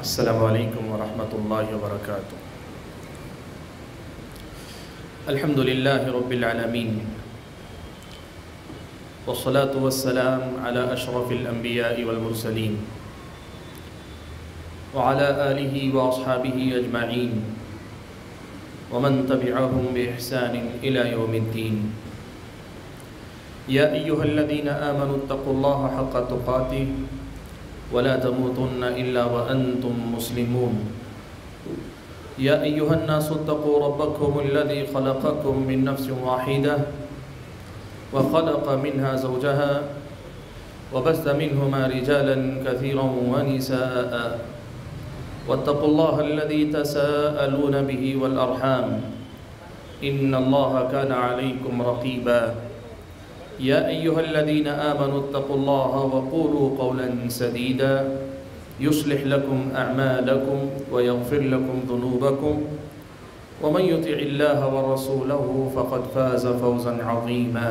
السلام علیکم ورحمۃ اللہ وبرکاتہ۔ الحمد للہ رب العالمین والصلاة والسلام على اشرف الانبیاء والمرسلین وعلى آلہ واصحابہ اجمعین ومن تبعهم بإحسان الى یوم الدین۔ یا ایہا الذین آمنوا اتقوا اللہ حق تقاتہ ولا تموتن الا وانتم مسلمون۔ یا ایہا الناس اتقوا ربکم الذی خلقکم من نفس واحدہ وخلق منها زوجها وبث منهما رجالا كثيرا ونساء واتقوا الله الذي تساءلون به والأرحام إن الله كان عليكم رقيبا۔ يا أيها الذين آمنوا اتقوا الله وقولوا قولا سديدا يصلح لكم أعمالكم ويغفر لكم ذنوبكم ومن يطع الله ورسوله فقد فاز فوزا عظيما۔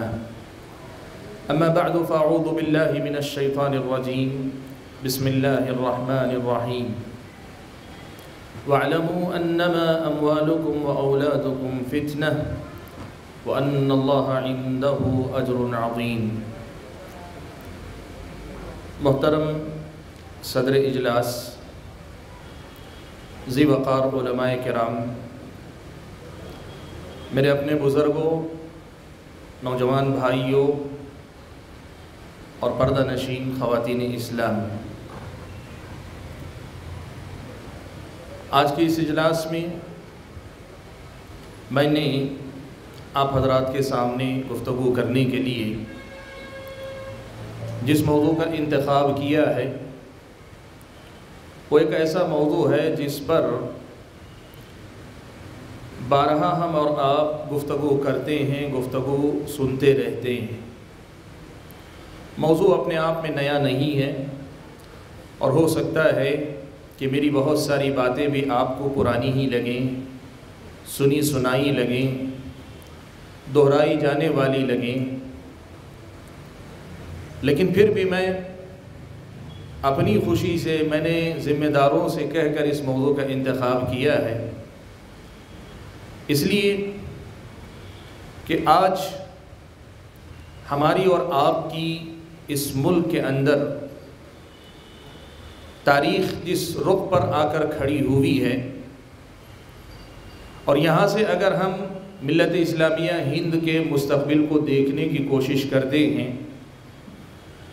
أما بعد فأعوذ بالله من الشيطان الرجيم بسم الله الرحمن الرحيم۔ واعلموا أنما أموالكم وأولادكم فتنة وأن الله عنده أجر عظيم۔ محترم صدر اجلاس، ذی وقار علماء کرام، میرے اپنے بزرگوں، نوجوان بھائیوں اور پردہ نشین خواتین اسلام، آج کی اس اجلاس میں میں نے آپ حضرات کے سامنے گفتگو کرنے کے لیے جس موضوع کا انتخاب کیا ہے وہ ایک ایسا موضوع ہے جس پر بارہا ہم اور آپ گفتگو کرتے ہیں، گفتگو سنتے رہتے ہیں۔ موضوع اپنے آپ میں نیا نہیں ہے اور ہو سکتا ہے کہ میری بہت ساری باتیں بھی آپ کو پرانی ہی لگیں، سنی سنائی لگیں، دہرائی جانے والی لگیں، لیکن پھر بھی میں اپنی خوشی سے میں نے ذمہ داروں سے کہہ کر اس موضوع کا انتخاب کیا ہے، اس لیے کہ آج ہماری اور آپ کی اس ملک کے اندر تاریخ جس رخ پر آ کر کھڑی ہوئی ہے، اور یہاں سے اگر ہم ملت اسلامیہ ہند کے مستقبل کو دیکھنے کی کوشش کرتے ہیں،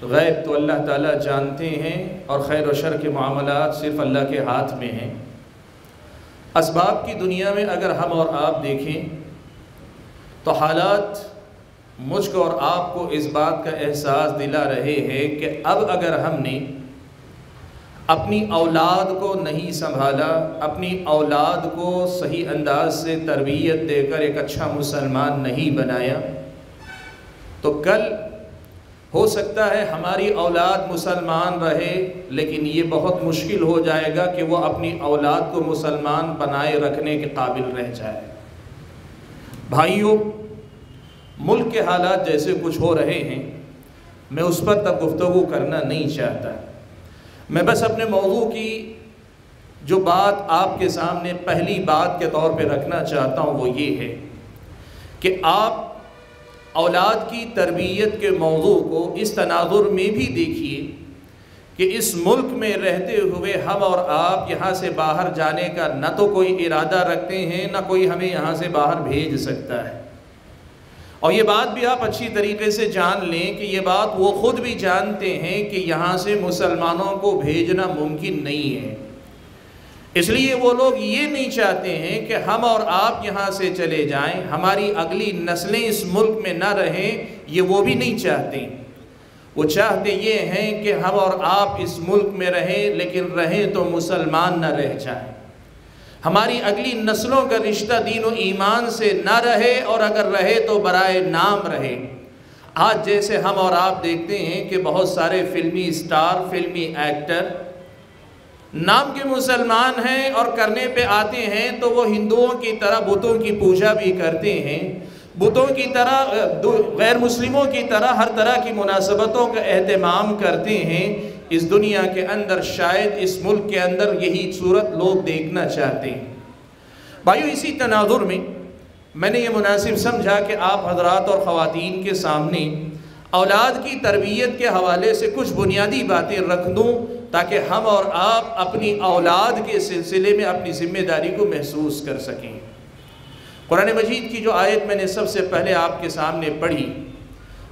غیب تو اللہ تعالیٰ جانتے ہیں اور خیر و شر کے معاملات صرف اللہ کے ہاتھ میں ہیں۔ اسباب کی دنیا میں اگر ہم اور آپ دیکھیں تو حالات مجھ کو اور آپ کو اس بات کا احساس دلا رہے ہیں کہ اب اگر ہم نے اپنی اولاد کو نہیں سنبھالا، اپنی اولاد کو صحیح انداز سے تربیت دے کر ایک اچھا مسلمان نہیں بنایا، تو کل ہو سکتا ہے ہماری اولاد مسلمان رہے، لیکن یہ بہت مشکل ہو جائے گا کہ وہ اپنی اولاد کو مسلمان بنائے رکھنے کے قابل رہ جائے۔ بھائیوں، ملک کے حالات جیسے کچھ ہو رہے ہیں، میں اس پر تب گفتگو کرنا نہیں چاہتا۔ میں بس اپنے موضوع کی جو بات آپ کے سامنے پہلی بات کے طور پہ رکھنا چاہتا ہوں وہ یہ ہے کہ آپ اولاد کی تربیت کے موضوع کو اس تناظر میں بھی دیکھیے کہ اس ملک میں رہتے ہوئے ہم اور آپ یہاں سے باہر جانے کا نہ تو کوئی ارادہ رکھتے ہیں، نہ کوئی ہمیں یہاں سے باہر بھیج سکتا ہے۔ اور یہ بات بھی آپ اچھی طریقے سے جان لیں کہ یہ بات وہ خود بھی جانتے ہیں کہ یہاں سے مسلمانوں کو بھیجنا ممکن نہیں ہے، اس لیے وہ لوگ یہ نہیں چاہتے ہیں کہ ہم اور آپ یہاں سے چلے جائیں، ہماری اگلی نسلیں اس ملک میں نہ رہیں، یہ وہ بھی نہیں چاہتے۔ وہ چاہتے یہ ہیں کہ ہم اور آپ اس ملک میں رہیں، لیکن رہیں تو مسلمان نہ رہ جائیں، ہماری اگلی نسلوں کا رشتہ دین و ایمان سے نہ رہے، اور اگر رہے تو برائے نام رہے۔ آج جیسے ہم اور آپ دیکھتے ہیں کہ بہت سارے فلمی اسٹار، فلمی ایکٹر نام کے مسلمان ہیں اور کرنے پہ آتے ہیں تو وہ ہندوؤں کی طرح بتوں کی پوجا بھی کرتے ہیں، بتوں کی طرح غیر مسلموں کی طرح ہر طرح کی مناسبتوں کا اہتمام کرتے ہیں۔ اس دنیا کے اندر شاید اس ملک کے اندر یہی صورت لوگ دیکھنا چاہتے ہیں۔ بھائیو، اسی تناظر میں میں نے یہ مناسب سمجھا کہ آپ حضرات اور خواتین کے سامنے اولاد کی تربیت کے حوالے سے کچھ بنیادی باتیں رکھ دوں تاکہ ہم اور آپ اپنی اولاد کے سلسلے میں اپنی ذمہ داری کو محسوس کر سکیں۔ قرآن مجید کی جو آیت میں نے سب سے پہلے آپ کے سامنے پڑھی،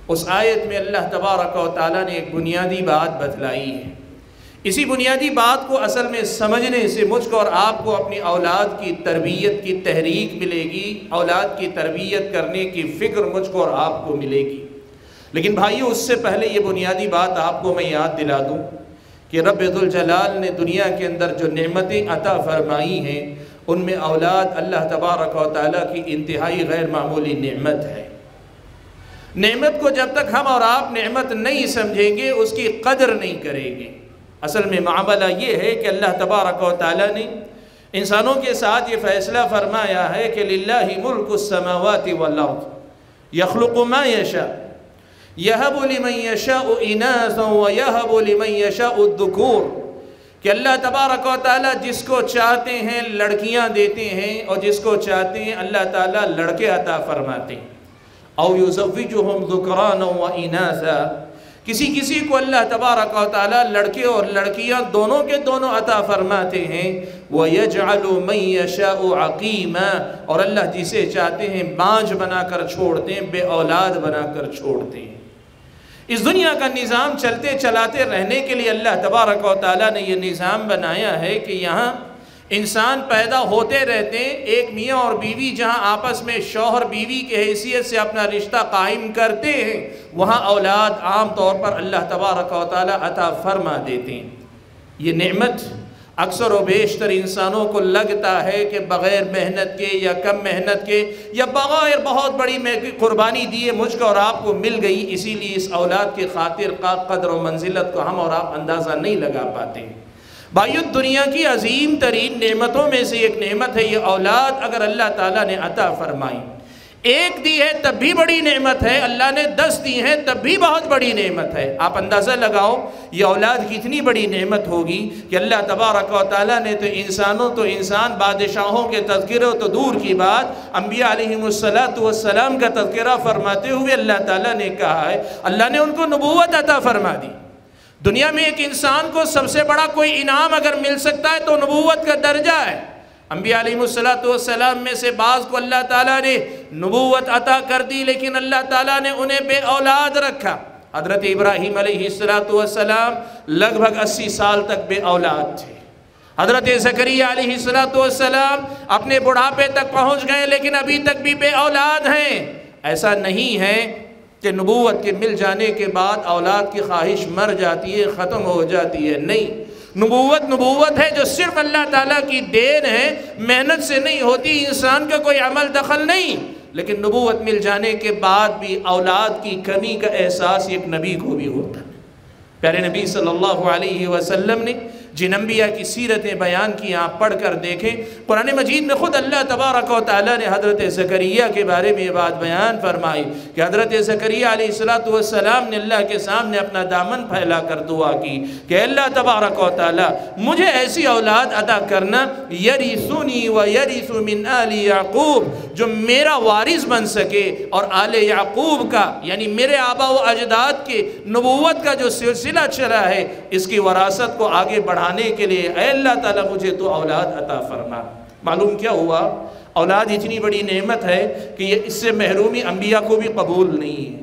اس آیت میں اللہ تبارک و تعالیٰ نے ایک بنیادی بات بتلائی ہے۔ اسی بنیادی بات کو اصل میں سمجھنے سے مجھ کو اور آپ کو اپنی اولاد کی تربیت کی تحریک ملے گی، اولاد کی تربیت کرنے کی فکر مجھ کو اور آپ کو ملے گی۔ لیکن بھائیو، اس سے پہلے یہ بنیادی بات آپ کو میں یاد دلا دوں کہ رب ذوالجلال نے دنیا کے اندر جو نعمتیں عطا فرمائی ہیں ان میں اولاد اللہ تبارک و تعالیٰ کی انتہائی غیر معمولی نعمت ہے۔ نعمت کو جب تک ہم اور آپ نعمت نہیں سمجھیں گے، اس کی قدر نہیں کریں گے۔ اصل میں معاملہ یہ ہے کہ اللہ تبارک و تعالیٰ نے انسانوں کے ساتھ یہ فیصلہ فرمایا ہے کہ للہ ملک السماوات والارض یخلق ما یشاء یہب لمن یشاء اناثا ویہب لمن یشاء الذکور، کہ اللہ تبارک و تعالیٰ جس کو چاہتے ہیں لڑکیاں دیتے ہیں اور جس کو چاہتے ہیں اللہ تعالیٰ لڑکے عطا فرماتے ہیں۔ او یزوجہم ذکرانا و اناثا، کسی کو اللہ تبارک و تعالیٰ لڑکے اور لڑکیاں دونوں کے دونوں عطا فرماتے ہیں۔ وَيَجْعَلُ مَن يَشَاءُ عَقِيمًا، اور اللہ جسے چاہتے ہیں بانجھ بنا کر چھوڑتے ہیں، بے اولاد بنا کر چھوڑتے ہیں۔ اس دنیا کا نظام چلتے چلاتے رہنے کے لیے اللہ تبارک و تعالیٰ نے یہ نظام بنایا ہے کہ یہاں انسان پیدا ہوتے رہتے ہیں، ایک میاں اور بیوی جہاں آپس میں شوہر بیوی کے حیثیت سے اپنا رشتہ قائم کرتے ہیں، وہاں اولاد عام طور پر اللہ تبارک و تعالیٰ عطا فرما دیتے ہیں۔ یہ نعمت اکثر و بیشتر انسانوں کو لگتا ہے کہ بغیر محنت کے یا کم محنت کے یا بغیر بہت بڑی قربانی دیے مجھ کو اور آپ کو مل گئی، اسی لیے اس اولاد کی خاطر قدر و منزلت کو ہم اور آپ اندازہ نہیں لگا پاتے ہیں۔ بھائیو، دنیا کی عظیم ترین نعمتوں میں سے ایک نعمت ہے یہ اولاد اگر اللہ تعالیٰ نے عطا فرمائی۔ ایک دی ہے تب بھی بڑی نعمت ہے، اللہ نے 10 دی ہیں تب بھی بہت بڑی نعمت ہے۔ آپ اندازہ لگاؤ یہ اولاد کتنی بڑی نعمت ہوگی کہ اللہ تبارک و تعالیٰ نے تو انسان بادشاہوں کے تذکرے تو دور کی بات، انبیاء علیہم السلام کا تذکرہ فرماتے ہوئے اللہ تعالیٰ نے کہا ہے اللہ نے ان کو نبوت عطا فرما دی۔ دنیا میں ایک انسان کو سب سے بڑا کوئی انعام اگر مل سکتا ہے تو نبوت کا درجہ ہے۔ انبیاء علیہ السلام میں سے بعض کو اللہ تعالیٰ نے نبوت عطا کر دی، لیکن اللہ تعالیٰ نے انہیں بے اولاد رکھا۔ حضرت ابراہیم علیہ السلام لگ بھگ 80 سال تک بے اولاد تھے۔ حضرت زکریا علیہ السلام اپنے بڑھاپے تک پہنچ گئے لیکن ابھی تک بھی بے اولاد ہیں۔ ایسا نہیں ہے کہ نبوت کے مل جانے کے بعد اولاد کی خواہش مر جاتی ہے، ختم ہو جاتی ہے، نہیں۔ نبوت ہے جو صرف اللہ تعالیٰ کی دین ہے، محنت سے نہیں ہوتی، انسان کا کوئی عمل دخل نہیں، لیکن نبوت مل جانے کے بعد بھی اولاد کی کمی کا احساس ایک نبی کو بھی ہوتا ہے۔ پیارے نبی صلی اللہ علیہ وسلم نے جن انبیاء کی سیرتیں بیان کی آپ پڑھ کر دیکھیں، قرآن مجید میں خود اللہ تبارک و تعالیٰ نے حضرت زکریا کے بارے میں یہ بات بیان فرمائی کہ حضرت زکریا علیہ السلام نے اللہ کے سامنے اپنا دامن پھیلا کر دعا کی کہ اللہ تبارک و تعالیٰ مجھے ایسی اولاد عطا کرنا یرثنی و یرث من آل یعقوب، جو میرا وارث بن سکے اور آل یعقوب کا یعنی میرے آبا و اجداد کے نبوت کا جو سلسلہ چلا ہے اس کی وراثت کو آگے بڑھانے کے لیے اے اللہ تعالیٰ مجھے تو اولاد عطا فرما۔ معلوم کیا ہوا؟ اولاد اتنی بڑی نعمت ہے کہ یہ اس سے محرومی انبیاء کو بھی قبول نہیں ہے۔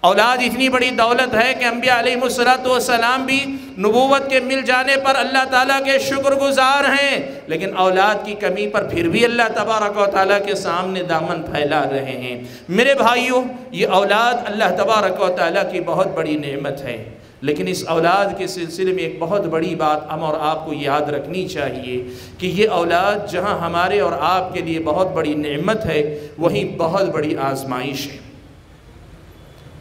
اولاد اتنی بڑی دولت ہے کہ انبیاء علیہ السلام بھی نبوت کے مل جانے پر اللہ تعالیٰ کے شکر گزار ہیں، لیکن اولاد کی کمی پر پھر بھی اللہ تبارک و تعالیٰ کے سامنے دامن پھیلا رہے ہیں۔ میرے بھائیوں، یہ اولاد اللہ تبارک و تعالیٰ کی بہت بڑی نعمت ہے، لیکن اس اولاد کے سلسلے میں ایک بہت بڑی بات ہم اور آپ کو یاد رکھنی چاہیے کہ یہ اولاد جہاں ہمارے اور آپ کے لیے بہت بڑی نعمت ہے، وہیں بہت بڑی آزمائش ہے۔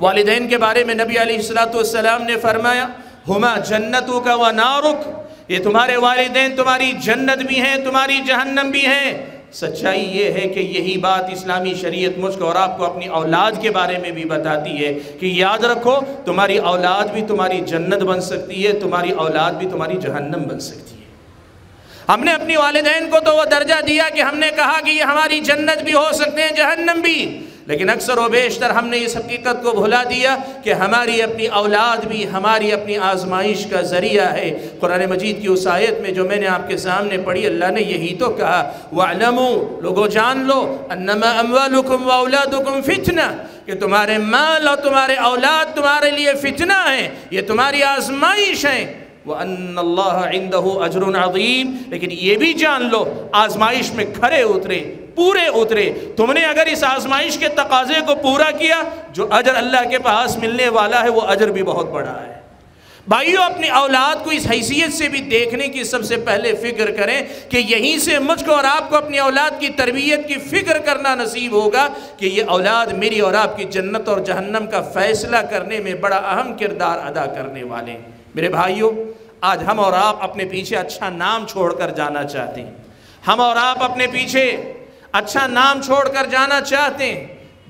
والدین کے بارے میں نبی علیہ السلام نے فرمایا ہما جنتک و نارک، یہ تمہارے والدین تمہاری جنت بھی ہیں، تمہاری جہنم بھی ہیں۔ سچائی یہ ہے کہ یہی بات اسلامی شریعت مجھ کو اور آپ کو اپنی اولاد کے بارے میں بھی بتاتی ہے کہ یاد رکھو تمہاری اولاد بھی تمہاری جنت بن سکتی ہے، تمہاری اولاد بھی تمہاری جہنم بن سکتی ہے۔ ہم نے اپنی والدین کو تو وہ درجہ دیا کہ ہم نے کہا کہ یہ ہماری جنت بھی ہو سکتے ہیں، جہنم بھی، لیکن اکثر و بیشتر ہم نے اس حقیقت کو بھلا دیا کہ ہماری اپنی اولاد بھی ہماری اپنی آزمائش کا ذریعہ ہے۔ قرآن مجید کی اس آیت میں جو میں نے آپ کے سامنے پڑھی، اللہ نے یہی تو کہا، وَاعْلَمُوا، لوگوں جان لو، أَنَّمَا أَمْوَالُكُمْ وَأَوْلَادُكُمْ فِتْنَةٌ، کہ تمہارے مال اور تمہارے اولاد تمہارے لیے فتنہ ہیں، یہ تمہاری آزمائش ہیں۔ وَأَنَّ اللَّهَ عِنْدَهُ أَجْرٌ عَظِيمٌ، لیکن یہ بھی جان لو آزمائش میں کھرے اترے، پورے اترے، تم نے اگر اس آزمائش کے تقاضے کو پورا کیا، جو اجر اللہ کے پاس ملنے والا ہے وہ اجر بھی بہت بڑا ہے۔ بھائیو، اپنی اولاد کو اس حیثیت سے بھی دیکھنے کی سب سے پہلے فکر کریں کہ یہیں سے مجھ کو اور آپ کو اپنی اولاد کی تربیت کی فکر کرنا نصیب ہوگا کہ یہ اولاد میری اور آپ کی جنت اور جہنم کا فیصلہ کرنے میں بڑا اہم کردار ادا کرنے والے ہیں۔ میرے بھائیو، آج ہم اور آپ اپنے پیچھے اچھا نام چھوڑ کر جانا چاہتے ہیں، ہم اور آپ اپنے پیچھے اچھا نام چھوڑ کر جانا چاہتے ہیں۔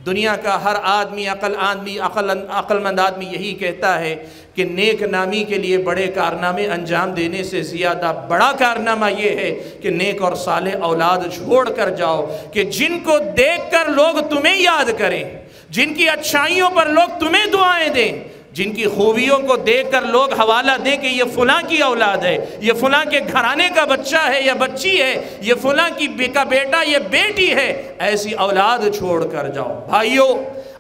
دنیا کا ہر آدمی، عقل مند آدمی یہی کہتا ہے کہ نیک نامی کے لیے بڑے کارنامے انجام دینے سے زیادہ بڑا کارنامہ یہ ہے کہ نیک اور صالح اولاد چھوڑ کر جاؤ کہ جن کو دیکھ کر لوگ تمہیں یاد کریں، جن کی اچھائیوں پر لوگ تمہیں دعائیں دیں، جن کی خوبیوں کو دیکھ کر لوگ حوالہ دیں کہ یہ فلاں کی اولاد ہے، یہ فلاں کے گھرانے کا بچہ ہے یا بچی ہے، یہ فلاں کی کا بیٹا یا بیٹی ہے، ایسی اولاد چھوڑ کر جاؤ۔ بھائیو،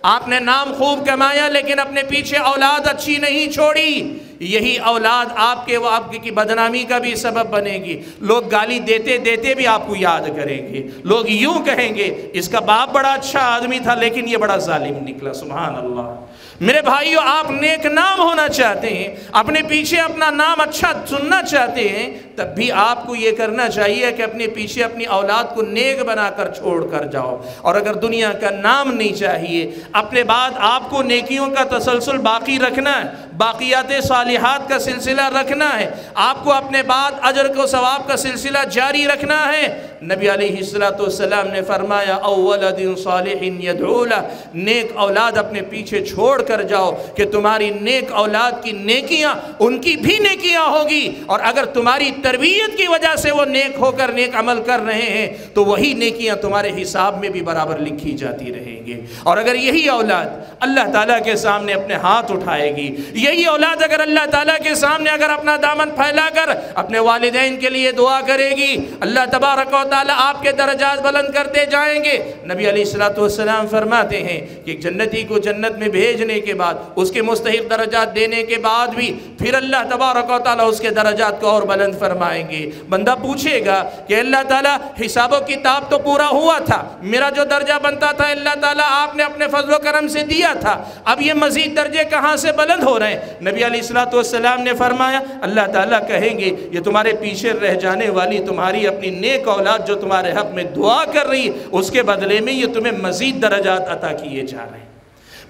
آپ نے نام خوب کمایا لیکن اپنے پیچھے اولاد اچھی نہیں چھوڑی، یہی اولاد آپ کی بدنامی کا بھی سبب بنے گی۔ لوگ گالی دیتے دیتے بھی آپ کو یاد کریں گے، لوگ یوں کہیں گے اس کا باپ بڑا اچھا آدمی تھا لیکن یہ بڑا ظالم نکلا۔ سبحان اللہ۔ میرے بھائیو، آپ نیک نام ہونا چاہتے ہیں، اپنے پیچھے اپنا نام اچھا سننا چاہتے ہیں، تب بھی آپ کو یہ کرنا چاہیے کہ اپنے پیچھے اپنی اولاد کو نیک بنا کر چھوڑ کر جاؤ۔ اور اگر دنیا کا نام نہیں چاہیے، اپنے بعد آپ کو نیکیوں کا تسلسل باقی رکھنا ہے، باقیات صالحات کا سلسلہ رکھنا ہے، آپ کو اپنے بعد اجر کو ثواب کا سلسلہ جاری رکھنا ہے۔ نبی علیہ السلام نے فرمایا، اولد صالح یدعو لہ، نیک اولاد اپنے پیچھے چھوڑ کر جاؤ کہ تمہاری نیک اولاد کی نیکیاں ان کی بھی نیکیاں ہوگی، اور اگر تمہاری تربیت کی وجہ سے وہ نیک ہو کر نیک عمل کر رہے ہیں تو وہی نیکیاں تمہارے حساب میں بھی برابر لکھی جاتی رہیں گے۔ اور اگر یہی اولاد اللہ تعالیٰ کے سامنے اپنے ہاتھ اٹھائے گی، یہی اولاد اگر اللہ تعالیٰ کے سامنے اگر اپنا دامن پھیلا کر اپنے والدین کے لیے دعا کرے گی، اللہ تبارک و تعالیٰ آپ کے درجات بلند کرتے جائیں گے۔ نبی علیہ السلام فرماتے ہیں کہ ایک جنتی کو جنت میں بھیجنے کے بعد، اس کے مستحق درجات دینے کے بعد بھی پھر اللہ تبارک و تعالیٰ اس کے درجات کو اور بلند فرمائیں گے۔ بندہ پوچھے گا کہ اللہ تعالیٰ حساب و کتاب تو پورا ہوا تھا، میرا جو درجہ بنتا تھا اللہ تعالیٰ آپ نے اپنے فضل و کرم سے دیا تھا، اب یہ مزید درجے کہاں سے بلند ہو رہے ہیں؟ نبی علیہ السلام نے فرمایا، اللہ تعالیٰ کہیں گے یہ تمہارے پیچھے رہ جانے والی تمہاری اپنی نیک اولاد جو تمہارے حق میں دعا کر رہی، اس کے بدلے میں یہ تمہیں مزید درجات عطا کیے جا رہے ہیں۔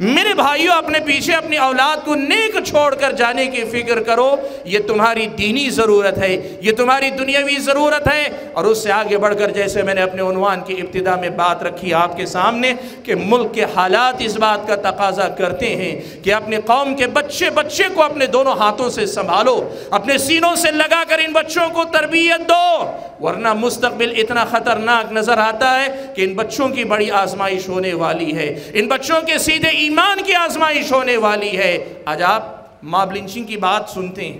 میرے بھائیوں، اپنے پیچھے اپنی اولاد کو نیک چھوڑ کر جانے کی فکر کرو، یہ تمہاری دینی ضرورت ہے، یہ تمہاری دنیاوی ضرورت ہے۔ اور اس سے آگے بڑھ کر، جیسے میں نے اپنے عنوان کی ابتدا میں بات رکھی آپ کے سامنے کہ ملک کے حالات اس بات کا تقاضا کرتے ہیں کہ اپنے قوم کے بچے کو اپنے دونوں ہاتھوں سے سنبھالو، اپنے سینوں سے لگا کر ان بچوں کو تربیت دو، ورنہ مستقبل اتنا خطرناک نظر آتا ہے کہ ان بچوں کی بڑی آزمائش ہونے والی ہے، ان بچوں کے سیدھے ایمان کی آزمائش ہونے والی ہے۔ آج آپ ماب لنچنگ کی بات سنتے ہیں،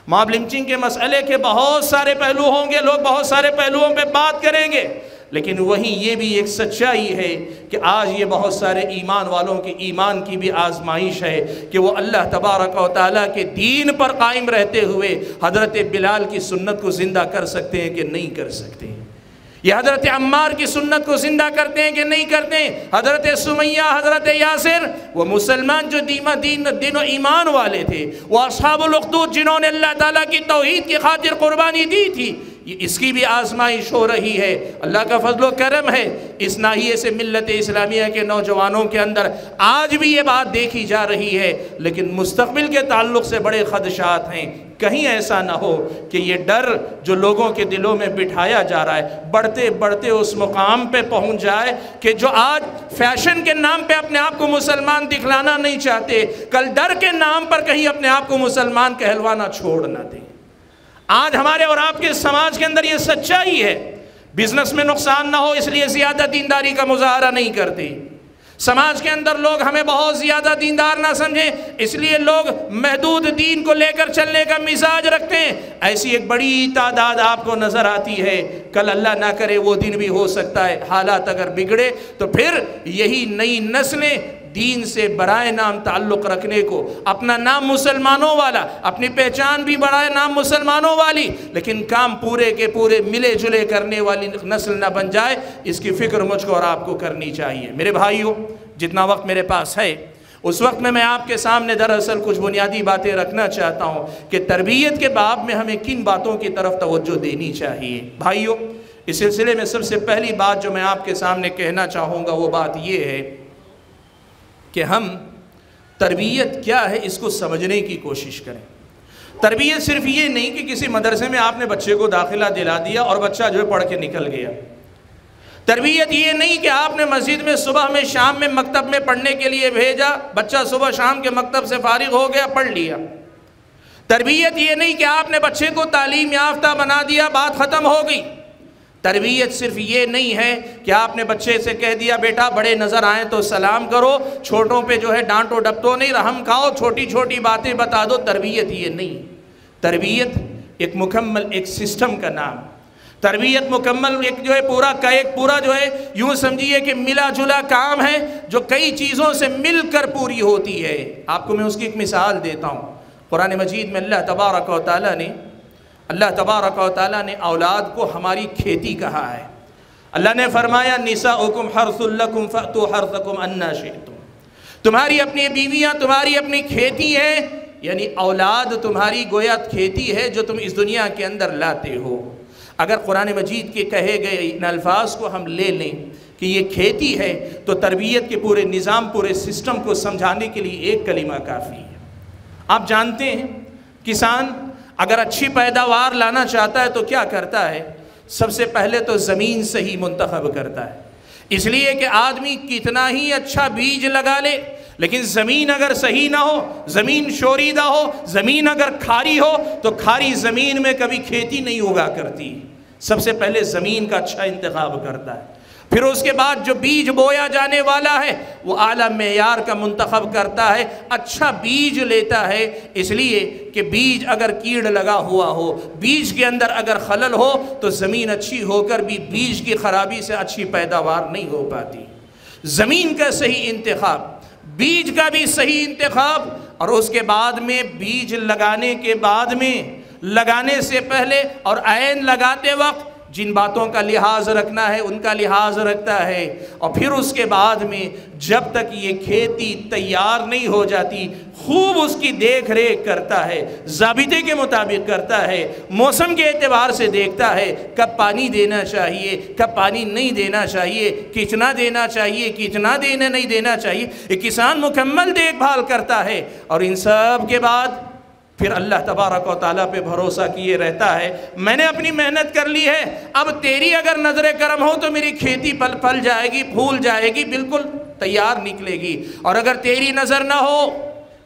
ماب لنچنگ کے مسئلے کے بہت سارے پہلو ہوں گے، لوگ بہت سارے پہلوؤں پہ بات کریں گے، لیکن وہیں یہ بھی ایک سچائی ہے کہ آج یہ بہت سارے ایمان والوں کے ایمان کی بھی آزمائش ہے کہ وہ اللہ تبارک و تعالیٰ کے دین پر قائم رہتے ہوئے حضرت بلال کی سنت کو زندہ کر سکتے ہیں کہ نہیں کر سکتے ہیں، یہ حضرت عمار کی سنت کو زندہ کرتے ہیں کہ نہیں کرتے ہیں، حضرت سمیہ، حضرت یاسر، وہ مسلمان جو دین و ایمان والے تھے، وہ اصحاب الاخدود جنہوں نے اللہ تعالیٰ کی توحید کی خاطر قربانی دی تھی، اس کی بھی آزمائش ہو رہی ہے۔ اللہ کا فضل و کرم ہے، اس ناحیے سے ملت اسلامیہ کے نوجوانوں کے اندر آج بھی یہ بات دیکھی جا رہی ہے، لیکن مستقبل کے تعلق سے بڑے خدشات ہیں۔ کہیں ایسا نہ ہو کہ یہ ڈر جو لوگوں کے دلوں میں بٹھایا جا رہا ہے بڑھتے بڑھتے اس مقام پہ پہنچ جائے کہ جو آج فیشن کے نام پہ اپنے آپ کو مسلمان دکھلانا نہیں چاہتے، کل ڈر کے نام پر کہیں اپنے آپ کو مسلمان کہلوانا چھوڑ نہ دیں۔ آج ہمارے اور آپ کے سماج کے اندر یہ سچائی ہے، بزنس میں نقصان نہ ہو اس لیے زیادہ دینداری کا مظاہرہ نہیں کرتے، سماج کے اندر لوگ ہمیں بہت زیادہ دیندار نہ سمجھیں اس لیے لوگ محدود دین کو لے کر چلنے کا مزاج رکھتے ہیں۔ ایسی ایک بڑی تعداد آپ کو نظر آتی ہے، کل اللہ نہ کرے وہ دن بھی ہو سکتا ہے حالات اگر بگڑے تو پھر یہی نئی نسلیں دین سے برائے نام تعلق رکھنے کو، اپنا نام مسلمانوں والا، اپنی پہچان بھی برائے نام مسلمانوں والی، لیکن کام پورے کے پورے ملے جلے کرنے والی نسل نہ بن جائے، اس کی فکر مجھ کو اور آپ کو کرنی چاہیے۔ میرے بھائیوں، جتنا وقت میرے پاس ہے اس وقت میں آپ کے سامنے دراصل کچھ بنیادی باتیں رکھنا چاہتا ہوں کہ تربیت کے باب میں ہمیں کن باتوں کی طرف توجہ دینی چاہیے۔ بھائیوں، اس سلسلے میں سب سے پہلی بات جو میں آپ کے سامنے کہنا چاہوں گا وہ بات یہ ہے کہ ہم تربیت کیا ہے اس کو سمجھنے کی کوشش کریں۔ تربیت صرف یہ نہیں کہ کسی مدرسے میں آپ نے بچے کو داخلہ دلا دیا اور بچہ جو ہے پڑھ کے نکل گیا۔ تربیت یہ نہیں کہ آپ نے مسجد میں صبح میں شام میں مکتب میں پڑھنے کے لیے بھیجا، بچہ صبح شام کے مکتب سے فارغ ہو گیا، پڑھ لیا۔ تربیت یہ نہیں کہ آپ نے بچے کو تعلیم یافتہ بنا دیا، بات ختم ہو گئی۔ تربیت صرف یہ نہیں ہے کہ آپ نے بچے سے کہہ دیا بیٹا بڑے نظر آئیں تو سلام کرو، چھوٹوں پہ جو ہے ڈانٹو ڈپٹو نہیں، رحم کھاؤ، چھوٹی چھوٹی باتیں بتا دو۔ تربیت یہ نہیں، تربیت ایک مکمل ایک سسٹم کا نام، تربیت مکمل ایک جو ہے پورا جو ہے یوں سمجھیے کہ ملا جلا کام ہے جو کئی چیزوں سے مل کر پوری ہوتی ہے۔ آپ کو میں اس کی ایک مثال دیتا ہوں۔ قرآن مجید میں اللہ تبارک و تعالیٰ نے اولاد کو ہماری کھیتی کہا ہے۔ اللہ نے فرمایا نساؤکم حرث لکم فأتوا حرثکم انا شئتم، تمہاری اپنی بیویاں تمہاری اپنی کھیتی ہے، یعنی اولاد تمہاری گویا کھیتی ہے جو تم اس دنیا کے اندر لاتے ہو۔ اگر قرآن مجید کے کہے گئے ان الفاظ کو ہم لے لیں کہ یہ کھیتی ہے تو تربیت کے پورے نظام پورے سسٹم کو سمجھانے کے لیے ایک کلمہ کافی ہے۔ آپ جانتے ہیں کسان اگر اچھی پیداوار لانا چاہتا ہے تو کیا کرتا ہے؟ سب سے پہلے تو زمین صحیح منتخب کرتا ہے، اس لیے کہ آدمی کتنا ہی اچھا بیج لگا لے لیکن زمین اگر صحیح نہ ہو، زمین شوریدہ ہو، زمین اگر کھاری ہو تو کھاری زمین میں کبھی کھیتی نہیں اگا کرتی۔ سب سے پہلے زمین کا اچھا انتخاب کرتا ہے، پھر اس کے بعد جو بیج بویا جانے والا ہے وہ اعلیٰ معیار کا منتخب کرتا ہے، اچھا بیج لیتا ہے، اس لیے کہ بیج اگر کیڑ لگا ہوا ہو، بیج کے اندر اگر خلل ہو تو زمین اچھی ہو کر بھی بیج کی خرابی سے اچھی پیداوار نہیں ہو پاتی۔ زمین کا صحیح انتخاب، بیج کا بھی صحیح انتخاب، اور اس کے بعد میں بیج لگانے کے بعد میں، لگانے سے پہلے اور عین لگاتے وقت جن باتوں کا لحاظ رکھنا ہے ان کا لحاظ رکھتا ہے، اور پھر اس کے بعد میں جب تک یہ کھیتی تیار نہیں ہو جاتی خوب اس کی دیکھ ریکھ کرتا ہے، ضابطے کے مطابق کرتا ہے، موسم کے اعتبار سے دیکھتا ہے کب پانی دینا چاہیے، کب پانی نہیں دینا چاہیے، کتنا دینا چاہیے، کتنا نہیں دینا چاہیے۔ ایک کسان مکمل دیکھ بھال کرتا ہے، اور ان سب کے بعد پھر اللہ تبارک و تعالیٰ پہ بھروسہ کیے رہتا ہے میں نے اپنی محنت کر لی ہے، اب تیری اگر نظر کرم ہو تو میری کھیتی پھل جائے گی، پھول جائے گی، بالکل تیار نکلے گی، اور اگر تیری نظر نہ ہو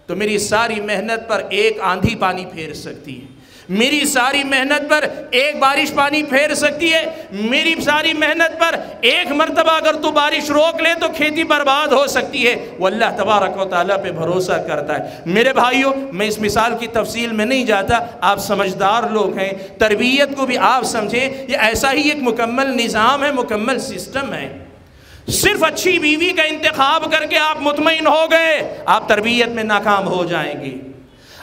تو میری ساری محنت پر ایک آندھی پانی پھیر سکتی ہے، میری ساری محنت پر ایک بارش پانی پھیر سکتی ہے، میری ساری محنت پر ایک مرتبہ اگر تو بارش روک لے تو کھیتی برباد ہو سکتی ہے۔ وہ اللہ تبارک و تعالیٰ پہ بھروسہ کرتا ہے۔ میرے بھائیوں، میں اس مثال کی تفصیل میں نہیں جاتا، آپ سمجھدار لوگ ہیں، تربیت کو بھی آپ سمجھیں، یہ ایسا ہی ایک مکمل نظام ہے، مکمل سسٹم ہے۔ صرف اچھی بیوی کا انتخاب کر کے آپ مطمئن ہو گئے، آپ تربیت میں ناکام ہو جائیں گے۔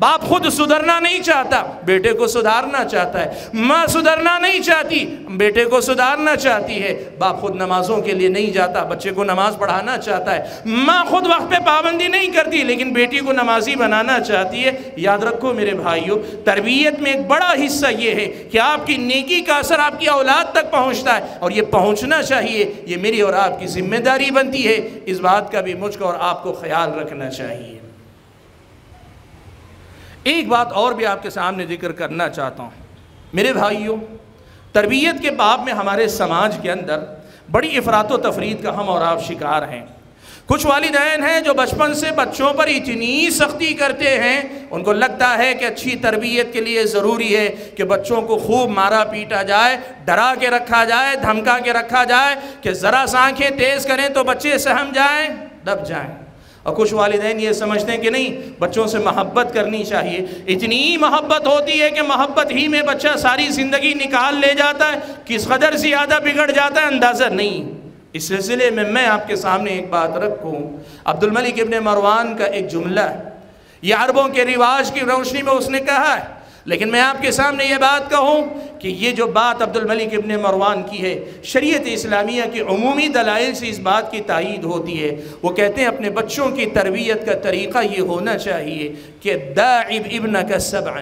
باپ خود سدھرنا نہیں چاہتا، بیٹے کو سدھارنا چاہتا ہے، ماں سدھرنا نہیں چاہتی، بیٹے کو سدھارنا چاہتی ہے، باپ خود نمازوں کے لیے نہیں جاتا، بچے کو نماز پڑھانا چاہتا ہے، ماں خود وقت پہ پابندی نہیں کرتی لیکن بیٹی کو نمازی بنانا چاہتی ہے۔ یاد رکھو میرے بھائیوں، تربیت میں ایک بڑا حصہ یہ ہے کہ آپ کی نیکی کا اثر آپ کی اولاد تک پہنچتا ہے، اور یہ پہنچنا چاہیے، یہ میری اور آپ کی ذمہ داری بنتی ہے، اس بات کا بھی مجھ کو اور آپ کو خیال رکھنا چاہیے۔ ایک بات اور بھی آپ کے سامنے ذکر کرنا چاہتا ہوں میرے بھائیوں، تربیت کے باب میں ہمارے سماج کے اندر بڑی افراط و تفرید کا ہم اور آپ شکار ہیں۔ کچھ والدین ہیں جو بچپن سے بچوں پر اتنی سختی کرتے ہیں، ان کو لگتا ہے کہ اچھی تربیت کے لیے ضروری ہے کہ بچوں کو خوب مارا پیٹا جائے، ڈرا کے رکھا جائے، دھمکا کے رکھا جائے کہ ذرا سا آنکھیں تیز کریں تو بچے سہم جائیں، دب جائیں۔ اور کچھ والدین یہ سمجھتے ہیں کہ نہیں، بچوں سے محبت کرنی چاہیے، اتنی محبت ہوتی ہے کہ محبت ہی میں بچہ ساری زندگی نکال لے جاتا ہے، کس قدر زیادہ بگڑ جاتا ہے اندازہ نہیں۔ اس سلسلے میں آپ کے سامنے ایک بات رکھوں، عبد الملک ابن مروان کا ایک جملہ ہے، یہ عربوں کے رواج کی روشنی میں اس نے کہا ہے، لیکن میں آپ کے سامنے یہ بات کہوں کہ یہ جو بات عبد الملک ابن مروان کی ہے، شریعت اسلامیہ کی عمومی دلائل سے اس بات کی تائید ہوتی ہے۔ وہ کہتے ہیں اپنے بچوں کی تربیت کا طریقہ یہ ہونا چاہیے کہ داعب ابنک سبعا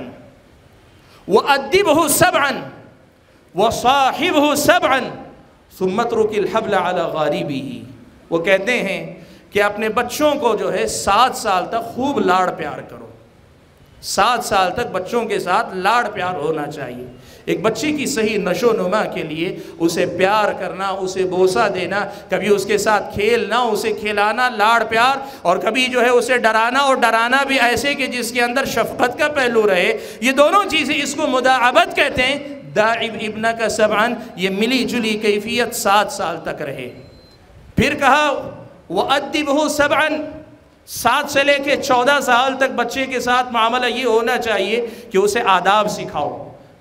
وأدبہ سبعا وصاحبہ سبعا ثم اترک الحبل علی غاربہ۔ وہ کہتے ہیں کہ اپنے بچوں کو جو ہے 7 سال تک خوب لاڑ پیار کرو، 7 سال تک بچوں کے ساتھ لاڑ پیار ہونا چاہیے۔ ایک بچے کی صحیح نشو نما کے لیے اسے پیار کرنا، اسے بوسہ دینا، کبھی اس کے ساتھ کھیلنا، اسے کھلانا، لاڑ پیار، اور کبھی جو ہے اسے ڈرانا، اور ڈرانا بھی ایسے کہ جس کے اندر شفقت کا پہلو رہے، یہ دونوں چیزیں اس کو مداعبت کہتے ہیں۔ داعب ابنک سبعا، یہ ملی جلی کیفیت 7 سال تک رہے۔ پھر کہا وَأَدِّبْهُ سَبْعًا، 7 سے لے کے 14 سال تک بچے کے ساتھ معاملہ یہ ہونا چاہیے کہ اسے آداب سکھاؤ،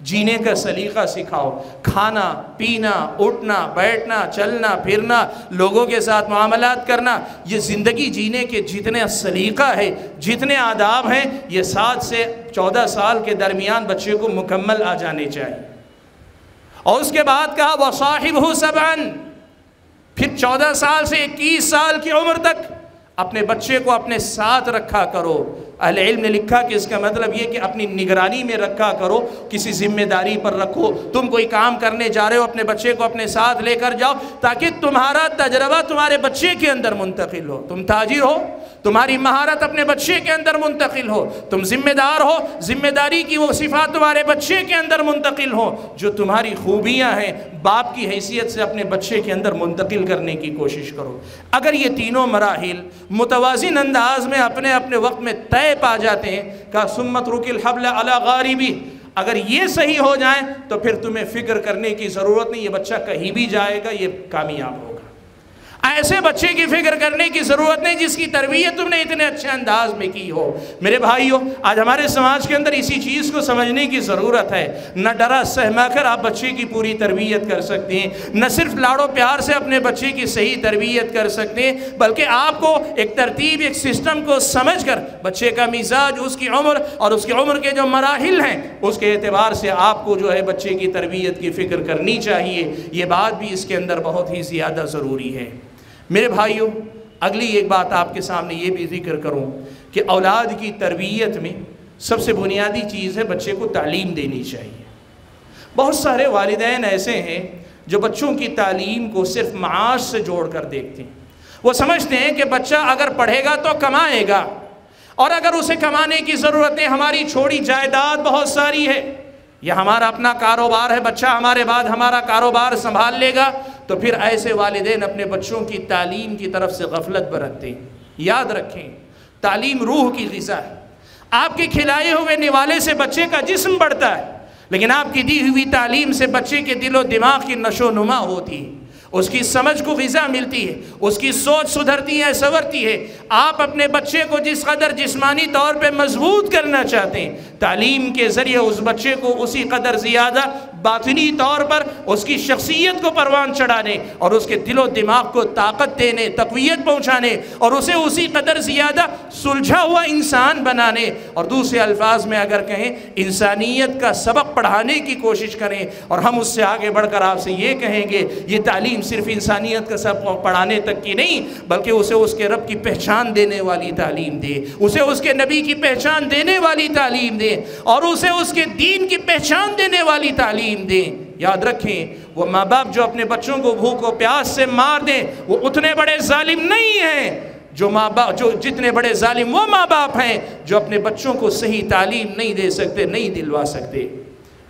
جینے کا سلیقہ سکھاؤ، کھانا پینا، اٹھنا بیٹھنا، چلنا پھرنا، لوگوں کے ساتھ معاملات کرنا، یہ زندگی جینے کے جتنے سلیقہ ہے، جتنے آداب ہیں، یہ 7 سے 14 سال کے درمیان بچے کو مکمل آ جانے چاہیے۔ اور اس کے بعد کہا وَصَاحِبْهُ سَبْعًا، پھر 14 سال سے 21 سال کی عمر تک اپنے بچے کو اپنے ساتھ رکھا کرو۔ اہل علم نے لکھا کہ اس کا مطلب یہ کہ اپنی نگرانی میں رکھا کرو، کسی ذمہ داری پر رکھو، تم کوئی کام کرنے جا رہے ہو اپنے بچے کو اپنے ساتھ لے کر جاؤ تاکہ تمہارا تجربہ تمہارے بچے کے اندر منتقل ہو۔ تم تاجر ہو، تمہاری مہارت اپنے بچے کے اندر منتقل ہو، تم ذمہ دار ہو، ذمہ داری کی وہ صفات تمہارے بچے کے اندر منتقل ہو، جو تمہاری خوبیاں ہیں باپ کی حیثیت سے اپنے بچے کے اندر منتقل کرنے کی کوشش کرو۔ اگر یہ تینوں مراحل متوازن انداز میں اپنے اپنے وقت میں طے پا جاتے ہیں، کہ ثم اترک الحبل علی غاربہ، اگر یہ صحیح ہو جائیں تو پھر تمہیں فکر کرنے کی ضرورت نہیں، یہ بچہ کہیں بھی جائے گا، یہ کامیاب ہوگا۔ ایسے بچے کی فکر کرنے کی ضرورت نہیں جس کی تربیت تم نے اتنے اچھے انداز میں کی ہو۔ میرے بھائیوں، آج ہمارے سماج کے اندر اسی چیز کو سمجھنے کی ضرورت ہے۔ نہ ڈرا سہما کر آپ بچے کی پوری تربیت کر سکتے ہیں، نہ صرف لاڑو پیار سے اپنے بچے کی صحیح تربیت کر سکتے ہیں، بلکہ آپ کو ایک ترتیب، ایک سسٹم کو سمجھ کر بچے کا مزاج، اس کی عمر اور اس کی عمر کے جو مراحل ہیں، اس کے اعتبار سے آپ کو جو ہے بچے کی تربیت کی فکر کرنی چاہیے۔ یہ بات بھی اس کے اندر بہت ہی زیادہ ضروری ہے۔ میرے بھائیوں، اگلی ایک بات آپ کے سامنے یہ بھی ذکر کروں کہ اولاد کی تربیت میں سب سے بنیادی چیز ہے بچے کو تعلیم دینی چاہیے۔ بہت سارے والدین ایسے ہیں جو بچوں کی تعلیم کو صرف معاش سے جوڑ کر دیکھتے ہیں۔ وہ سمجھتے ہیں کہ بچہ اگر پڑھے گا تو کمائے گا، اور اگر اسے کمانے کی ضرورت ہے، ہماری چھوڑی جائیداد بہت ساری ہے، یہ ہمارا اپنا کاروبار ہے، بچہ ہمارے بعد ہمارا کاروبار سنبھال لے گا، تو پھر ایسے والدین اپنے بچوں کی تعلیم کی طرف سے غفلت برتتے ہیں۔ یاد رکھیں، تعلیم روح کی غذا ہے۔ آپ کے کھلائے ہوئے نوالے سے بچے کا جسم بڑھتا ہے، لیکن آپ کی دی ہوئی تعلیم سے بچے کے دل و دماغ کی نشو نما ہوتی ہے۔ اس کی سمجھ کو غذا ملتی ہے، اس کی سوچ سدھرتی ہے، سنورتی ہے۔ آپ اپنے بچے کو جس قدر جسمانی طور پہ مضبوط کرنا چاہتے ہیں، تعلیم کے ذریعے اس بچے کو اسی قدر زیادہ باطنی طور پر اس کی شخصیت کو پروان چڑھانے اور اس کے دل و دماغ کو طاقت دینے، تقویت پہنچانے اور اسے اسی قدر زیادہ سلجھا ہوا انسان بنانے، اور دوسرے الفاظ میں اگر کہیں انسانیت کا سبق پڑھانے کی کوشش کریں۔ اور ہم اس سے آگے بڑھ کر آپ سے یہ کہیں گے، یہ تعلیم صرف انسانیت کا سبق پڑھانے تک کی نہیں، بلکہ اسے اس کے رب کی پہچان دینے والی تعلیم دے، اسے اس کے نبی کی پہچان دینے والی تعلیم دے، اور اسے اس کے دین کی پہچان دینے والی تعلیم دیں۔ یاد رکھیں، وہ ماں باپ جو اپنے بچوں کو بھوک و پیاس سے مار دیں، وہ اتنے بڑے ظالم نہیں ہیں جو جتنے بڑے ظالم وہ ماں باپ ہیں جو اپنے بچوں کو صحیح تعلیم نہیں دے سکتے، نہیں دلوا سکتے۔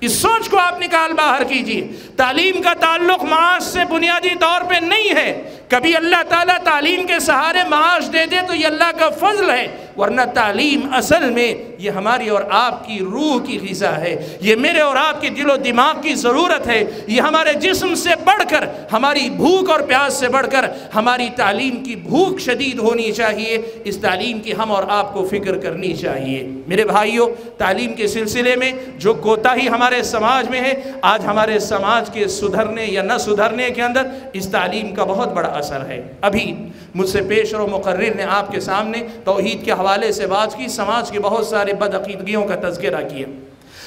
اس سوچ کو آپ نکال باہر کیجئے۔ تعلیم کا تعلق معاش سے بنیادی طور پہ نہیں ہے۔ کبھی اللہ تعالیٰ تعلیم کے سہارے معاش دے دے تو یہ اللہ کا فضل ہے، ورنہ تعلیم اصل میں یہ ہماری اور آپ کی روح کی غذا ہے، یہ میرے اور آپ کے دل و دماغ کی ضرورت ہے، یہ ہمارے جسم سے بڑھ کر، ہماری بھوک اور پیاس سے بڑھ کر ہماری تعلیم کی بھوک شدید ہونی چاہیے۔ اس تعلیم کی ہم اور آپ کو فکر کرنی چاہیے۔ میرے بھائیوں، تعلیم کے سلسلے میں جو کوتاہی ہمارے سماج میں ہے، آج ہمارے سماج کے سدھرنے یا نہ سدھرنے کے اندر اس تعلیم کا بہت بڑا اثر ہے۔ ابھی مجھ سے پیش رو مقرر نے آپ کے سامنے توحید کے حوالے سے بات کی، سماج کے بہت سارے بدعقیدگیوں کا تذکرہ کیا۔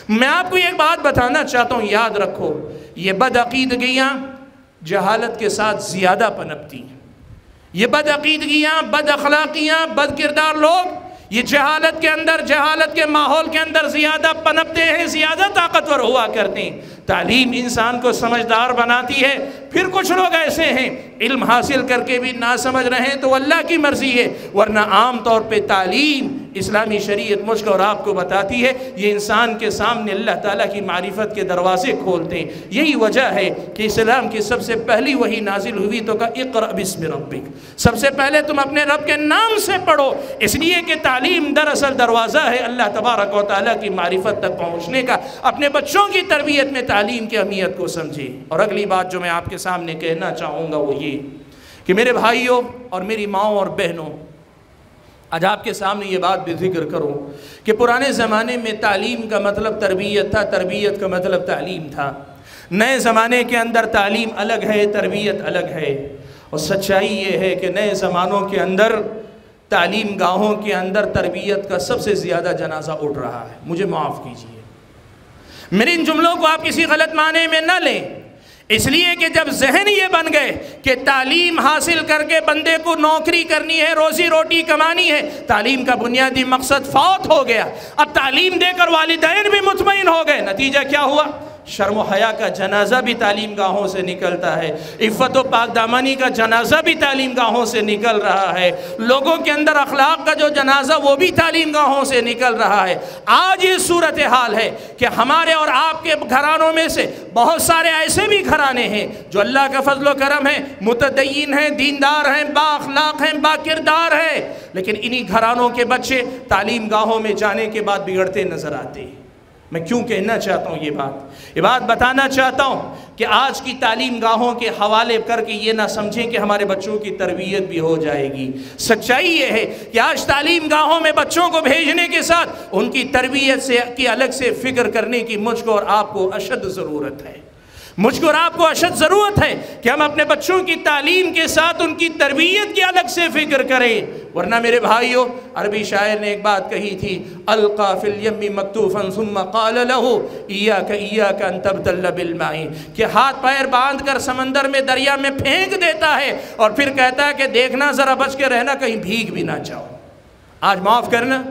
میں آپ کو ایک بات بتانا چاہتا ہوں، یاد رکھو، یہ بدعقیدگیاں جہالت کے ساتھ زیادہ پنپتی ہیں۔ یہ بدعقیدگیاں، بد اخلاقیاں، بد کردار لوگ یہ جہالت کے اندر، جہالت کے ماحول کے اندر زیادہ پنپتے ہیں، زیادہ طاقتور ہوا کرتے ہیں۔ تعلیم انسان کو سمجھدار بناتی ہے۔ پھر کچھ لوگ ایسے ہیں علم حاصل کر کے بھی نہ سمجھ رہے ہیں تو اللہ کی مرضی ہے، ورنہ عام طور پہ تعلیم اسلامی شریعت مجھ کو اور آپ کو بتاتی ہے یہ انسان کے سامنے اللہ تعالیٰ کی معرفت کے دروازے کھولتے ہیں۔ یہی وجہ ہے کہ اسلام کی سب سے پہلی وحی نازل ہوئی تو کہا اقرأ بسم ربک، سب سے پہلے تم اپنے رب کے نام سے پڑھو، اس لیے کہ تعلیم دراصل دروازہ ہے اللہ تبارک و تعالیٰ کی معرفت تک پہنچنے کا۔ اپنے بچوں کی تربیت میں تعلیم کی اہمیت کو سمجھے۔ اور اگلی بات جو میں آپ کے سامنے کہنا چاہوں گا وہ یہ کہ میرے بھائیوں اور میری ماؤں اور بہنوں، آج آپ کے سامنے یہ بات بھی ذکر کروں کہ پرانے زمانے میں تعلیم کا مطلب تربیت تھا، تربیت کا مطلب تعلیم تھا۔ نئے زمانے کے اندر تعلیم الگ ہے، تربیت الگ ہے، اور سچائی یہ ہے کہ نئے زمانوں کے اندر تعلیم گاہوں کے اندر تربیت کا سب سے زیادہ جنازہ اٹھ رہا ہے۔ مجھے معاف کیجیے، میرے ان جملوں کو آپ کسی غلط معنی میں نہ لیں، اس لیے کہ جب ذہن یہ بن گئے کہ تعلیم حاصل کر کے بندے کو نوکری کرنی ہے، روزی روٹی کمانی ہے، تعلیم کا بنیادی مقصد فوت ہو گیا۔ اب تعلیم دے کر والدین بھی مطمئن ہو گئے، نتیجہ کیا ہوا؟ شرم و حیا کا جنازہ بھی تعلیم گاہوں سے نکلتا ہے، عفت و پاک دامنی کا جنازہ بھی تعلیم گاہوں سے نکل رہا ہے، لوگوں کے اندر اخلاق کا جو جنازہ وہ بھی تعلیم گاہوں سے نکل رہا ہے۔ آج یہ صورتحال ہے کہ ہمارے اور آپ کے گھرانوں میں سے بہت سارے ایسے بھی گھرانے ہیں جو اللہ کا فضل و کرم ہے، متدین ہیں، دیندار ہیں، با اخلاق ہیں، با کردار ہیں، لیکن انہی گھرانوں کے بچے تعلیم گاہوں میں جانے کے بعد بگڑتے نظر آتے ہیں۔ میں کیوں کہنا چاہتا ہوں یہ بات بتانا چاہتا ہوں کہ آج کی تعلیم گاہوں کے حوالے کر کے یہ نہ سمجھیں کہ ہمارے بچوں کی تربیت بھی ہو جائے گی۔ سچائی یہ ہے کہ آج تعلیم گاہوں میں بچوں کو بھیجنے کے ساتھ ان کی تربیت کی الگ سے فکر کرنے کی مجھ کو اور آپ کو اشد ضرورت ہے۔ مجھ کو اور آپ کو اشد ضرورت ہے کہ ہم اپنے بچوں کی تعلیم کے ساتھ ان کی تربیت کی الگ سے فکر کریں، ورنہ میرے بھائیوں، عربی شاعر نے ایک بات کہی تھی، القا فی الیم مکتوفا ثم قال له ایاک ایاک ان تبتل بالماء، کہ ہاتھ پیر باندھ کر سمندر میں دریا میں پھینک دیتا ہے اور پھر کہتا ہے کہ دیکھنا ذرا بچ کے رہنا کہیں بھیگ بھی نہ جاؤ۔ آج معاف کرنا،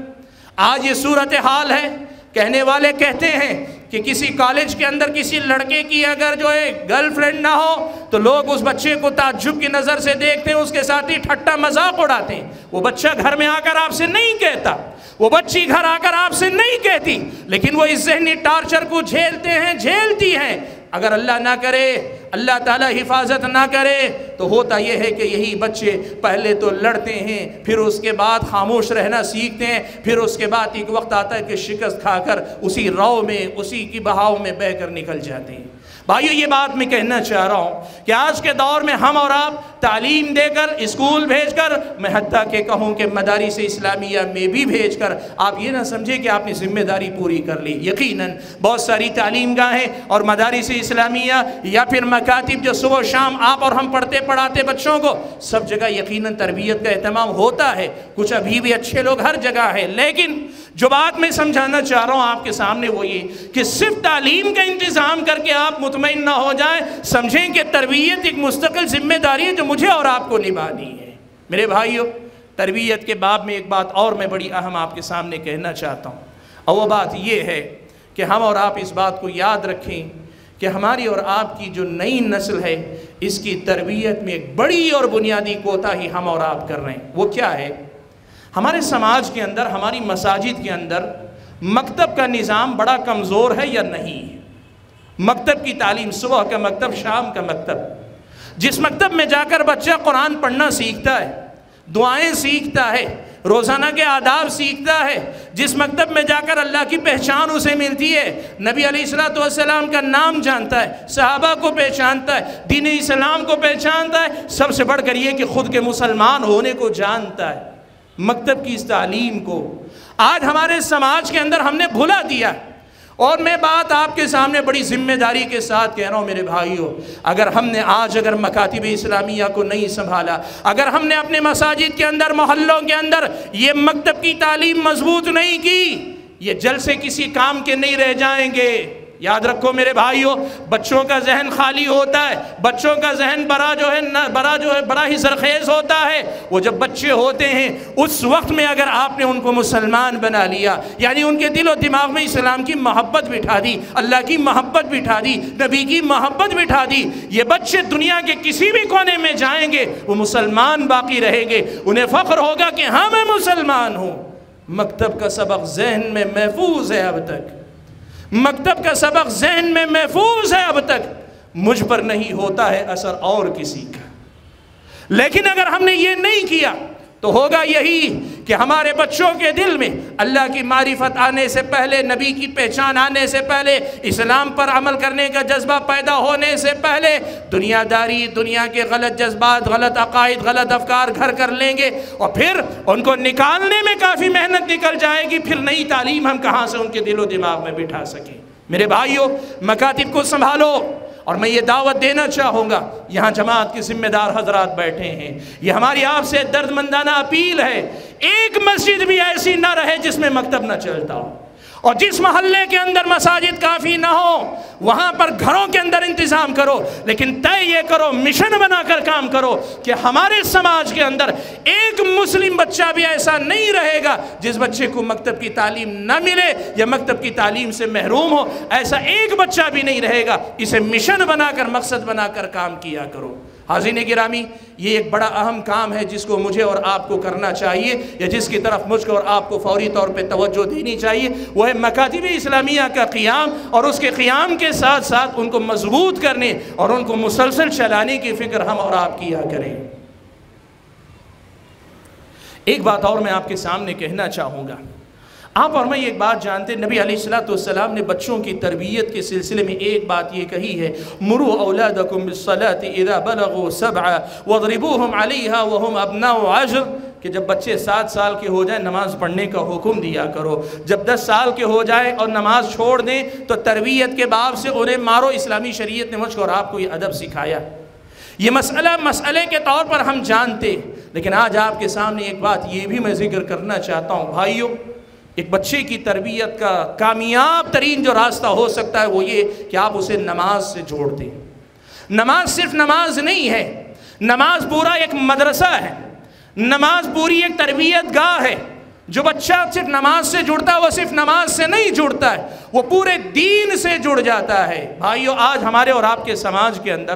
آج یہ صورتحال ہے۔ کہنے والے کہتے ہیں کہ کسی کالج کے اندر کسی لڑکے کی اگر جو ہے گرل فرینڈ نہ ہو تو لوگ اس بچے کو تعجب کی نظر سے دیکھتے ہیں، اس کے ساتھ ہی ٹھٹا مذاق اڑاتے ہیں۔ وہ بچہ گھر میں آ کر آپ سے نہیں کہتا، وہ بچی گھر آ کر آپ سے نہیں کہتی، لیکن وہ اس ذہنی ٹارچر کو جھیلتے ہیں، جھیلتی ہیں۔ اگر اللہ نہ کرے، اللہ تعالیٰ حفاظت نہ کرے تو ہوتا یہ ہے کہ یہی بچے پہلے تو لڑتے ہیں، پھر اس کے بعد خاموش رہنا سیکھتے ہیں، پھر اس کے بعد ایک وقت آتا ہے کہ شکست کھا کر اسی رو میں، اسی کی بہاؤ میں بہہ کر نکل جاتے ہیں۔ بھائیو یہ بات میں کہنا چاہ رہا ہوں کہ آج کے دور میں ہم اور آپ تعلیم دے کر، اسکول بھیج کر، میں حتیٰ کہ کہوں کہ مدارس اسلامیہ میں بھی بھیج کر، آپ یہ نہ سمجھیں کہ آپ نے ذمہ داری پوری کر لی۔ یقیناً بہت ساری تعلیم گاہیں اور مدارس اسلامیہ یا پھر مکاتب جو صبح و شام آپ اور ہم پڑھتے پڑھاتے بچوں کو، سب جگہ یقیناً تربیت کا اہتمام ہوتا ہے، کچھ ابھی بھی اچھے لوگ ہر جگہ ہے، لیکن جو بات میں سمجھانا چاہ رہا ہوں آپ کے سامنے وہ یہ کہ صرف تعلیم کا انتظام کر کے آپ مطمئن نہ ہو جائیں، سمجھیں کہ تربیت ایک مستقل ذمہ داری ہے جو مجھے اور آپ کو نبھانی ہے۔ میرے بھائیو، تربیت کے باب میں ایک بات اور میں بڑی اہم آپ کے سامنے کہنا چاہتا ہوں، اور وہ بات یہ ہے کہ ہم اور آپ اس بات کو یاد رکھیں کہ ہماری اور آپ کی جو نئی نسل ہے، اس کی تربیت میں ایک بڑی اور بنیادی کوتاہی ہم اور آپ کر رہے ہیں۔ وہ کیا ہے؟ ہمارے سماج کے اندر، ہماری مساجد کے اندر مکتب کا نظام بڑا کمزور ہے یا نہیں؟ مکتب کی تعلیم، صبح کا مکتب، شام کا مکتب، جس مکتب میں جا کر بچہ قرآن پڑھنا سیکھتا ہے، دعائیں سیکھتا ہے، روزانہ کے آداب سیکھتا ہے، جس مکتب میں جا کر اللہ کی پہچان اسے ملتی ہے، نبی علیہ السلام کا نام جانتا ہے، صحابہ کو پہچانتا ہے، دین اسلام کو پہچانتا ہے، سب سے بڑھ کر یہ کہ خود کے مسلمان ہونے کو جانتا ہے۔ مکتب کی اس تعلیم کو آج ہمارے سماج کے اندر ہم نے بھلا دیا، اور میں بات آپ کے سامنے بڑی ذمہ داری کے ساتھ کہہ رہا ہوں میرے بھائیوں، اگر ہم نے آج مکاتب اسلامیہ کو نہیں سنبھالا، اگر ہم نے اپنے مساجد کے اندر، محلوں کے اندر یہ مکتب کی تعلیم مضبوط نہیں کی، یہ جلسے کسی کام کے نہیں رہ جائیں گے۔ یاد رکھو میرے بھائیوں، بچوں کا ذہن خالی ہوتا ہے، بچوں کا ذہن بڑا ہی زرخیز ہوتا ہے۔ وہ جب بچے ہوتے ہیں اس وقت میں اگر آپ نے ان کو مسلمان بنا لیا، یعنی ان کے دل و دماغ میں اسلام کی محبت بٹھا دی، اللہ کی محبت بٹھا دی، نبی کی محبت بٹھا دی، یہ بچے دنیا کے کسی بھی کونے میں جائیں گے وہ مسلمان باقی رہیں گے، انہیں فخر ہوگا کہ ہاں میں مسلمان ہوں۔ مکتب کا سبق ذہن میں محفوظ ہے، اب تک مکتب کا سبق ذہن میں محفوظ ہے، اب تک مجھ پر نہیں ہوتا ہے اثر اور کسی کا۔ لیکن اگر ہم نے یہ نہیں کیا تو ہوگا یہی کہ ہمارے بچوں کے دل میں اللہ کی معرفت آنے سے پہلے، نبی کی پہچان آنے سے پہلے، اسلام پر عمل کرنے کا جذبہ پیدا ہونے سے پہلے دنیا داری، دنیا کے غلط جذبات، غلط عقائد، غلط افکار گھر کر لیں گے، اور پھر ان کو نکالنے میں کافی محنت نکل جائے گی، پھر نئی تعلیم ہم کہاں سے ان کے دل و دماغ میں بٹھا سکیں۔ میرے بھائیوں، مکاتب کو سنبھالو، اور میں یہ دعوت دینا چاہوں گا، یہاں جماعت کے ذمہ دار حضرات بیٹھے ہیں، یہ ہماری آپ سے درد مندانہ اپیل ہے، ایک مسجد بھی ایسی نہ رہے جس میں مکتب نہ چلتا ہو، اور جس محلے کے اندر مساجد کافی نہ ہو وہاں پر گھروں کے اندر انتظام کرو، لیکن طے یہ کرو، مشن بنا کر کام کرو کہ ہمارے سماج کے اندر ایک مسلم بچہ بھی ایسا نہیں رہے گا جس بچے کو مکتب کی تعلیم نہ ملے یا مکتب کی تعلیم سے محروم ہو، ایسا ایک بچہ بھی نہیں رہے گا۔ اسے مشن بنا کر، مقصد بنا کر کام کیا کرو۔ حاضرین گرامی، یہ ایک بڑا اہم کام ہے جس کو مجھے اور آپ کو کرنا چاہیے، یا جس کی طرف مجھ کو اور آپ کو فوری طور پہ توجہ دینی چاہیے، وہ ہے مکاتب اسلامیہ کا قیام، اور اس کے قیام کے ساتھ ساتھ ان کو مضبوط کرنے اور ان کو مسلسل چلانے کی فکر ہم اور آپ کیا کریں۔ ایک بات اور میں آپ کے سامنے کہنا چاہوں گا، آپ اور میں ایک بات جانتے ہیں، نبی علیہ السلام نے بچوں کی تربیت کے سلسلے میں ایک بات یہ کہی ہے، مروا اولادکم بالصلاة اذا بلغوا 7 واضربوهم علیہا وهم ابناء 10، کہ جب بچے 7 سال کے ہو جائیں نماز پڑھنے کا حکم دیا کرو، جب 10 سال کے ہو جائیں اور نماز چھوڑ دیں تو تربیت کے باب سے انہیں مارو۔ اسلامی شریعت نے مجھ کو اور آپ کو یہ ادب سکھایا۔ یہ مسئلے کے طور پر ہم جانتے، لیکن آج آپ کے سامنے ایک بات یہ بھی میں ذکر کرنا چاہتا ہوں، بھائیوں، ایک بچے کی تربیت کا کامیاب ترین جو راستہ ہو سکتا ہے وہ یہ کہ آپ اسے نماز سے جوڑ دیں۔ نماز صرف نماز نہیں ہے، نماز پورا ایک مدرسہ ہے، نماز پوری ایک تربیت گاہ ہے۔ جو بچہ صرف نماز سے جڑتا ہے وہ صرف نماز سے نہیں جڑتا ہے، وہ پورے دین سے جڑ جاتا ہے۔ بھائیو، آج ہمارے اور آپ کے سماج کے اندر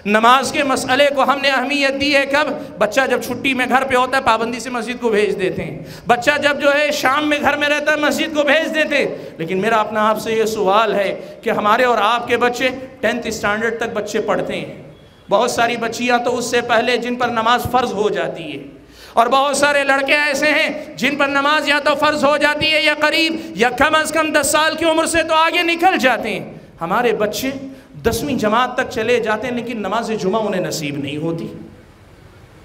نماز کے مسئلے کو ہم نے اہمیت دی ہے کب؟ بچہ جب چھٹی میں گھر پہ ہوتا ہے پابندی سے مسجد کو بھیج دیتے ہیں، بچہ جب جو ہے شام میں گھر میں رہتا ہے مسجد کو بھیج دیتے ہیں۔ لیکن میرا اپنا آپ سے یہ سوال ہے کہ ہمارے اور آپ کے بچے 10th اسٹینڈرڈ تک بچے پڑھتے ہیں، بہت ساری بچیاں تو اس سے پہلے جن پر نماز فرض ہو جاتی ہے، اور بہت سارے لڑکے ایسے ہیں جن پر نماز یا تو فرض ہو جاتی ہے یا قریب یا کم از کم 10 سال کی عمر سے تو آگے نکل جاتے ہیں۔ ہمارے بچے 10ویں جماعت تک چلے جاتے ہیں لیکن نماز جمعہ انہیں نصیب نہیں ہوتی۔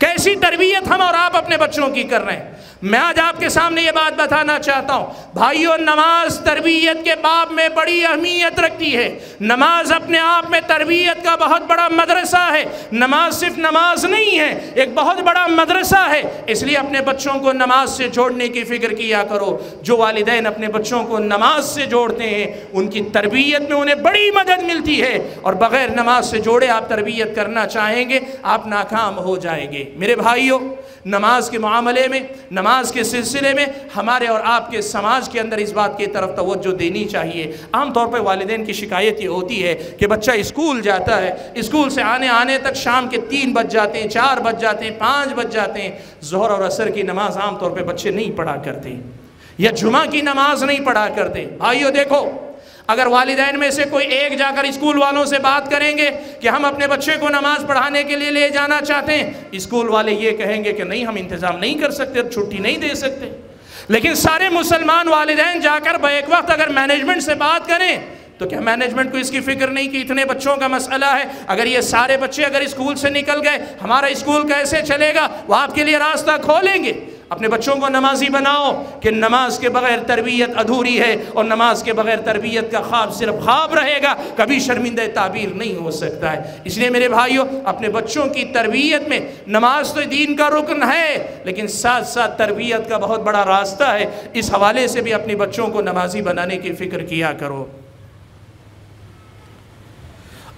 کیسی تربیت ہم اور آپ اپنے بچوں کی کر رہے ہیں؟ میں آج آپ کے سامنے یہ بات بتانا چاہتا ہوں بھائیو، نماز تربیت کے باب میں بڑی اہمیت رکھتی ہے۔ نماز اپنے آپ میں تربیت کا بہت بڑا مدرسہ ہے۔ نماز صرف نماز نہیں ہے، ایک بہت بڑا مدرسہ ہے۔ اس لیے اپنے بچوں کو نماز سے جوڑنے کی فکر کیا کرو۔ جو والدین اپنے بچوں کو نماز سے جوڑتے ہیں ان کی تربیت میں انہیں بڑی مدد ملتی ہے، اور بغیر نماز سے جوڑے آپ تربیت کرنا چاہیں گے آپ ناکام ہو جائیں گے۔ میرے بھائیو، نماز کے معاملے میں، نماز کے سلسلے میں ہمارے اور آپ کے سماج کے اندر اس بات کی طرف توجہ دینی چاہیے۔ عام طور پہ والدین کی شکایت یہ ہوتی ہے کہ بچہ اسکول جاتا ہے، اسکول سے آنے تک شام کے 3 بج جاتے ہیں، 4 بج جاتے ہیں، 5 بج جاتے ہیں۔ ظہر اور عصر کی نماز عام طور پہ بچے نہیں پڑھا کرتے، یا جمعہ کی نماز نہیں پڑھا کرتے۔ بھائیو دیکھو، اگر والدین میں سے کوئی ایک جا کر اسکول والوں سے بات کریں گے کہ ہم اپنے بچے کو نماز پڑھانے کے لیے لے جانا چاہتے ہیں، اسکول والے یہ کہیں گے کہ نہیں، ہم انتظام نہیں کر سکتے، چھٹی نہیں دے سکتے۔ لیکن سارے مسلمان والدین جا کر بیک وقت اگر مینجمنٹ سے بات کریں تو کیا مینجمنٹ کو اس کی فکر نہیں کہ اتنے بچوں کا مسئلہ ہے، اگر یہ سارے بچے اگر اسکول سے نکل گئے ہمارا اسکول کیسے چلے گا؟ وہ آپ کے لیے راستہ کھولیں گے۔ اپنے بچوں کو نمازی بناؤ کہ نماز کے بغیر تربیت ادھوری ہے، اور نماز کے بغیر تربیت کا خواب صرف خواب رہے گا، کبھی شرمندہ تعبیر نہیں ہو سکتا ہے۔ اس لیے میرے بھائیوں، اپنے بچوں کی تربیت میں نماز تو دین کا رکن ہے لیکن ساتھ ساتھ تربیت کا بہت بڑا راستہ ہے۔ اس حوالے سے بھی اپنے بچوں کو نمازی بنانے کی فکر کیا کرو۔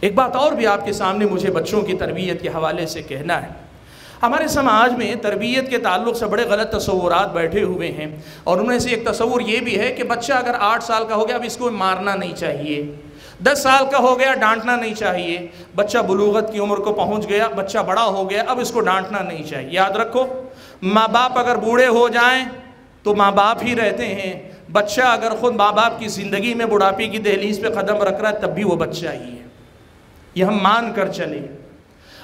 ایک بات اور بھی آپ کے سامنے مجھے بچوں کی تربیت کے حوالے سے کہنا ہے۔ ہمارے سماج میں تربیت کے تعلق سے بڑے غلط تصورات بیٹھے ہوئے ہیں، اور ان میں سے ایک تصور یہ بھی ہے کہ بچہ اگر 8 سال کا ہو گیا اب اس کو مارنا نہیں چاہیے، 10 سال کا ہو گیا ڈانٹنا نہیں چاہیے، بچہ بلوغت کی عمر کو پہنچ گیا، بچہ بڑا ہو گیا، اب اس کو ڈانٹنا نہیں چاہیے۔ یاد رکھو، ماں باپ اگر بوڑھے ہو جائیں تو ماں باپ ہی رہتے ہیں، بچہ اگر خود ماں باپ کی زندگی میں بڑھاپے کی دہلیز پہ قدم رکھ رہا ہے تب بھی وہ بچہ ہی ہے، یہ ہم مان کر چلیں۔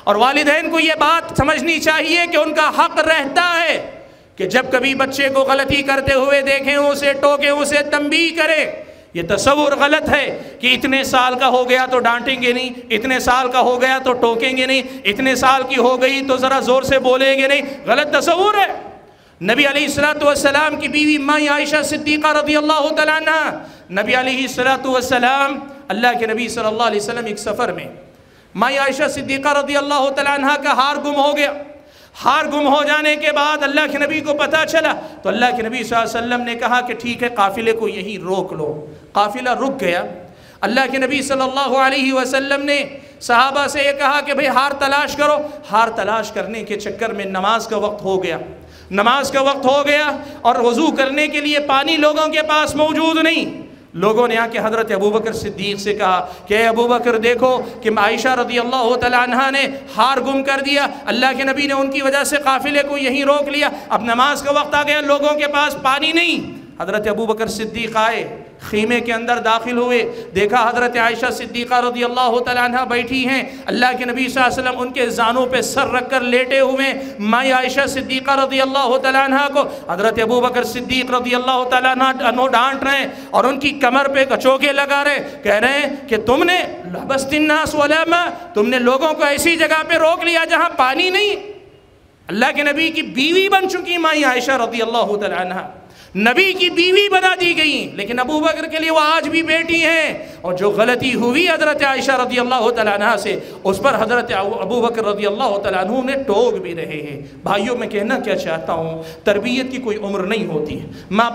اور والدین کو یہ بات سمجھنی چاہیے کہ ان کا حق رہتا ہے کہ جب کبھی بچے کو غلطی کرتے ہوئے دیکھیں اسے ٹوکیں، اسے تنبیہ کریں۔ یہ تصور غلط ہے کہ اتنے سال کا ہو گیا تو ڈانٹیں گے نہیں، اتنے سال کا ہو گیا تو ٹوکیں گے نہیں، اتنے سال کی ہو گئی تو ذرا زور سے بولیں گے نہیں، غلط تصور ہے۔ نبی علیہ السلام کی بیوی ماں عائشہ صدیقہ رضی اللہ تعالیٰ عنہ، نبی علیہ السلام، اللہ کے نبی صلی اللہ علیہ وسلم ایک سفر میں، ماں عائشہ صدیقہ رضی اللہ تعالیٰ عنہ کا ہار گم ہو گیا۔ ہار گم ہو جانے کے بعد اللہ کے نبی کو پتہ چلا تو اللہ کے نبی صلی اللہ علیہ وسلم نے کہا کہ ٹھیک ہے، قافلے کو یہیں روک لو۔ قافلہ رک گیا۔ اللہ کے نبی صلی اللہ علیہ وسلم نے صحابہ سے یہ کہا کہ بھئی ہار تلاش کرو۔ ہار تلاش کرنے کے چکر میں نماز کا وقت ہو گیا، نماز کا وقت ہو گیا، اور وضو کرنے کے لیے پانی لوگوں کے پاس موجود نہیں۔ لوگوں نے آ کے حضرت ابوبکر صدیق سے کہا کہ اے ابوبکر دیکھو کہ عائشہ رضی اللہ تعالیٰ عنہ نے ہار گم کر دیا، اللہ کے نبی نے ان کی وجہ سے قافلے کو یہیں روک لیا، اب نماز کا وقت آ گیا، لوگوں کے پاس پانی نہیں۔ حضرت ابوبکر صدیق آئے، خیمے کے اندر داخل ہوئے، دیکھا حضرت عائشہ صدیقہ رضی اللہ تعالیٰ عنہ بیٹھی ہیں، اللہ کے نبی صلی اللہ علیہ وسلم ان کے زانوں پہ سر رکھ کر لیٹے ہوئے، ماں عائشہ صدیقہ رضی اللہ تعالیٰ عنہ کو حضرت ابوبکر صدیق رضی اللہ تعالیٰ عنہ ڈانٹ رہے ہیں اور ان کی کمر پہ کچوکے لگا رہے، کہہ رہے ہیں کہ تم نے لبست الناس ولا ماء، تم نے لوگوں کو ایسی جگہ پہ روک لیا جہاں پانی نہیں۔ اللہ کے نبی کی بیوی بن چکی ماں عائشہ رضی اللہ تعالیٰ عنہ، نبی کی بیوی بنا دی گئی، لیکن ابو بکر کے لیے وہ آج بھی بیٹی ہیں، اور جو غلطی ہوئی حضرت عائشہ رضی اللہ تعالیٰ عنہ سے اس پر حضرت ابو بکر رضی اللہ تعالیٰ عنہ نے ٹوک بھی رہے ہیں۔ بھائیوں میں کہنا کیا چاہتا ہوں، تربیت کی کوئی عمر نہیں ہوتی ہے، ماں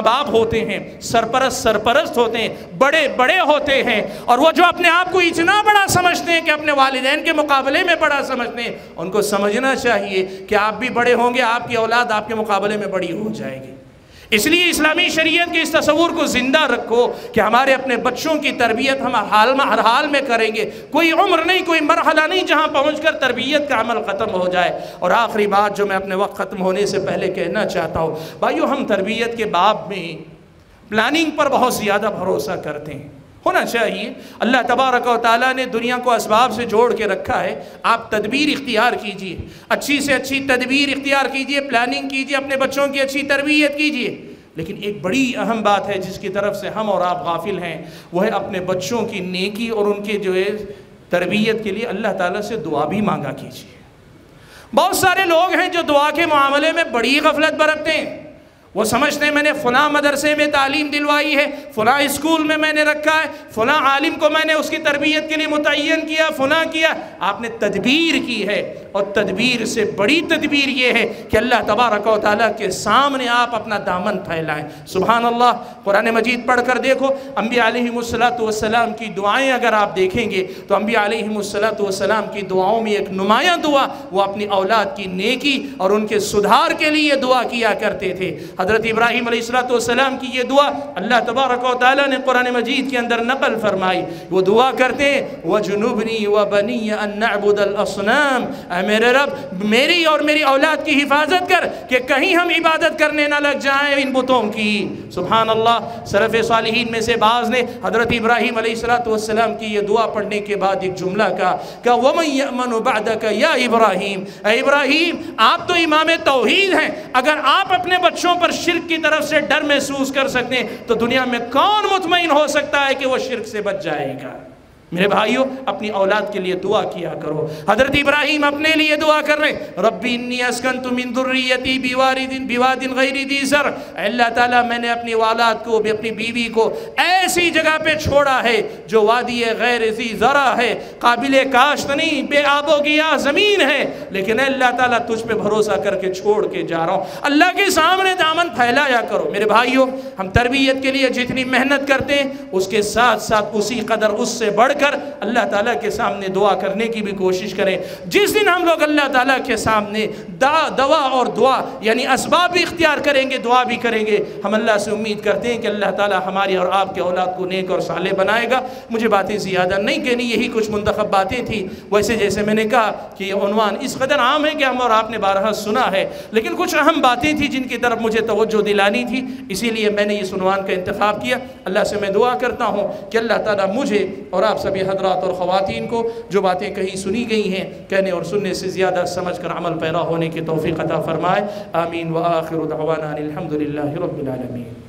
باپ ہوتے ہیں، سرپرست ہوتے ہیں، بڑے ہوتے ہیں، اور وہ جو اپنے آپ کو اتنا بڑا سمجھتے ہیں کہ اپنے والدین کے مقابلے میں بڑا سمجھتے ہیں، ان کو سمجھنا چاہیے کہ آپ بھی بڑے ہوں گے، آپ کی اولاد آپ کے مقابلے میں بڑی ہو جائے گی۔ اس لیے اسلامی شریعت کے اس تصور کو زندہ رکھو کہ ہمارے اپنے بچوں کی تربیت ہم ہر حال میں کریں گے، کوئی عمر نہیں، کوئی مرحلہ نہیں جہاں پہنچ کر تربیت کا عمل ختم ہو جائے۔ اور آخری بات جو میں اپنے وقت ختم ہونے سے پہلے کہنا چاہتا ہوں، بھائیو ہم تربیت کے باب میں پلاننگ پر بہت زیادہ بھروسہ کرتے ہیں، ہونا چاہیے۔ اللہ تبارک و تعالیٰ نے دنیا کو اسباب سے جوڑ کے رکھا ہے، آپ تدبیر اختیار کیجئے، اچھی سے اچھی تدبیر اختیار کیجئے، پلاننگ کیجئے، اپنے بچوں کی اچھی تربیت کیجئے۔ لیکن ایک بڑی اہم بات ہے جس کی طرف سے ہم اور آپ غافل ہیں، وہ ہے اپنے بچوں کی نیکی اور ان کے جو ہے تربیت کے لیے اللہ تعالیٰ سے دعا بھی مانگا کیجیے۔ بہت سارے لوگ ہیں جو دعا کے معاملے میں بڑی غفلت برتتے ہیں، وہ سمجھتے ہیں میں نے فلاں مدرسے میں تعلیم دلوائی ہے، فلاں اسکول میں نے رکھا ہے، فلاں عالم کو میں نے اس کی تربیت کے لیے متعین کیا، فلاں کیا۔ آپ نے تدبیر کی ہے، اور تدبیر سے بڑی تدبیر یہ ہے کہ اللہ تبارک و تعالیٰ کے سامنے آپ اپنا دامن پھیلائیں۔ سبحان اللہ، قرآن مجید پڑھ کر دیکھو، انبیاء علیہم السلام کی دعائیں اگر آپ دیکھیں گے تو انبیاء علیہم السلام کی دعاؤں میں ایک نمایاں دعا وہ اپنی اولاد کی نیکی اور ان کے سدھار کے لیے دعا کیا کرتے تھے۔ حضرت ابراہیم علیہ السلام کی یہ دعا اللہ تبارک و تعالیٰ نے قرآن مجید کے اندر نقل فرمائی، وہ دعا کرتے ہیں وَجُنُبْنِي وَبَنِيَّ أَن نَعْبُدَ الْأَصْنَامِ، اے میرے رب میری اور میری اولاد کی حفاظت کر کہ کہیں ہم عبادت کرنے نہ لگ جائیں ان بتوں کی۔ سبحان اللہ، سلف صالحین میں سے بعض نے حضرت ابراہیم علیہ السلام کی یہ دعا پڑھنے کے بعد ایک جملہ کہا وَمَن يَأْمَنُ بَعْدَكَ يَا ابراہیم، اے ابراہیم آپ تو امام توحید ہیں، اگر آپ اپنے بچوں پر شرک کی طرف سے ڈر محسوس کر سکتے ہیں تو دنیا میں کون مطمئن ہو سکتا ہے کہ وہ شرک سے بچ جائے گا۔ میرے بھائیوں، اپنی اولاد کے لیے دعا کیا کرو۔ حضرت ابراہیم اپنے لیے دعا کر رہے ہیں، ربی انی اسکنت من ذریتی بواد غیر ذی زرع، اللہ تعالیٰ میں نے اپنی اولاد کو بھی، اپنی بیوی کو ایسی جگہ پہ چھوڑا ہے جو وادی غیر ذی زرع ہے، قابل کاشت نہیں، بے آب و گیا زمین ہے، لیکن اللہ تعالیٰ تجھ پہ بھروسہ کر کے چھوڑ کے جا رہا ہوں۔ اللہ کے سامنے دامن پھیلایا کرو۔ میرے بھائیوں، ہم تربیت کے لیے جتنی محنت کرتے ہیں اس کے ساتھ ساتھ اسی قدر اس سے بڑھ کر اللہ تعالیٰ کے سامنے دعا کرنے کی بھی کوشش کریں۔ جس دن ہم لوگ اللہ تعالیٰ کے سامنے دوا اور دعا یعنی اسباب بھی اختیار کریں گے، دعا بھی کریں گے، ہم اللہ سے امید کرتے ہیں کہ اللہ تعالیٰ ہماری اور آپ کے اولاد کو نیک اور صالح بنائے گا۔ مجھے باتیں زیادہ نہیں کہنی، یہی کچھ منتخب باتیں تھیں۔ ویسے جیسے میں نے کہا کہ یہ عنوان اس قدر عام ہے کہ ہم اور آپ نے بارہا سنا ہے، لیکن کچھ اہم باتیں تھیں جن کی طرف مجھے توجہ دلانی تھی، اسی لیے میں نے اس عنوان کا انتخاب کیا۔ اللہ سے میں دعا کرتا ہوں کہ اللہ تعالیٰ مجھے اور آپ سبھی حضرات اور خواتین کو جو باتیں کہیں سنی گئی ہیں کہنے اور سننے سے زیادہ سمجھ کر عمل پیرا ہونے کی توفیق عطا فرمائے۔ آمین وآخر دعوانا الحمدللہ رب العالمین۔